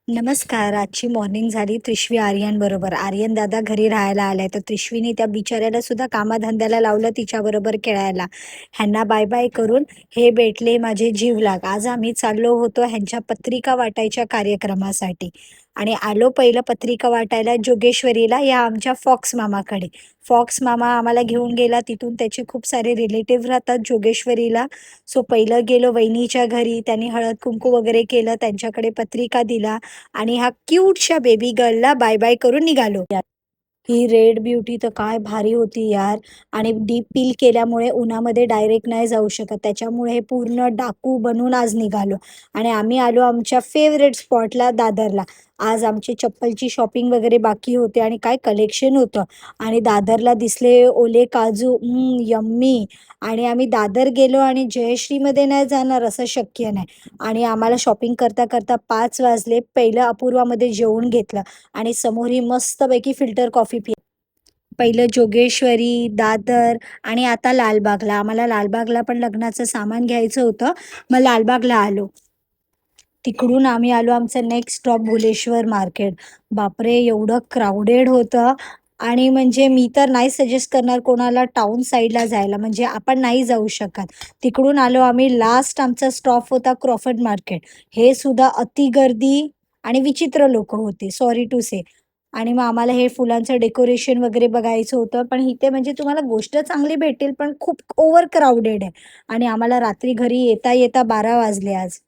नमस्कार. आजची मॉर्निंग झाली त्रिशवी आर्यन बरोबर. आर्यन दादा घरी राहायला आलाय, तर त्रिशवीने त्या बिचाऱ्याला सुद्धा कामाधंद्याला लावलं तिच्याबरोबर खेळायला. ह्यांना बाय बाय करून हे भेटले माझे जीवलाग. आज आम्ही चाललो होतो ह्यांच्या पत्रिका वाटायच्या कार्यक्रमासाठी आणि आलो पहिलं पत्रिका वाटायला जोगेश्वरीला या आमच्या फॉक्स मामाकडे. फॉक्स मामा आम्हाला घेऊन गेला. तिथून त्याचे खूप सारे रिलेटिव्ह राहतात जोगेश्वरीला. सो पहिलं गेलो वहिनीच्या घरी. त्यांनी हळद कुंकू वगैरे केलं, त्यांच्याकडे पत्रिका दिला आणि ह्या क्यूटशा बेबी गर्लला बाय बाय करून निघालो. ही रेड ब्युटी तर काय भारी होती यार. आणि डीप पील केल्यामुळे उन्हामध्ये डायरेक्ट नाही जाऊ शकत, त्याच्यामुळे हे पूर्ण डाकू बनून आज निघालो. आणि आम्ही आलो आमच्या फेवरेट स्पॉटला, दादरला. आज आमची चप्पलची शॉपिंग वगैरे बाकी होते आणि काय कलेक्शन होतं. आणि दादरला दिसले ओले काजू, यम्मी. आणि आम्ही दादर गेलो आणि जयश्रीमध्ये नाही जाणार असं शक्य नाही. आणि आम्हाला शॉपिंग करता करता 5 वाजले. पहिलं अपूर्वामध्ये जेवून घेतलं आणि समोर ही मस्तपैकी फिल्टर कॉफी पहिलं जोगेश्वरी, दादर आणि आता लालबागला. आम्हाला लालबागला पण लग्नाचं सामान घ्यायचं होतं, मग लालबागला आलो. तिकडून आम्ही आलो आमचं नेक्स्ट स्टॉप भुलेश्वर मार्केट. बापरे! एवढं क्राउडेड होतं. आणि म्हणजे मी तर नाही सजेस्ट करणार कोणाला टाउन साईडला जायला, म्हणजे आपण नाही जाऊ शकत. तिकडून आलो आम्ही. लास्ट आमचा स्टॉप होता क्रॉफर्ड मार्केट. हे सुद्धा अति गर्दी आणि विचित्र लोकं होते, सॉरी टू से. आणि मग आम्हाला हे फुलांचं डेकोरेशन वगैरे बघायचं होतं. पण इथे म्हणजे तुम्हाला गोष्ट चांगली भेटेल, पण खूप ओव्हर क्राउडेड आहे. आणि आम्हाला रात्री घरी येता येता 12 वाजले आज.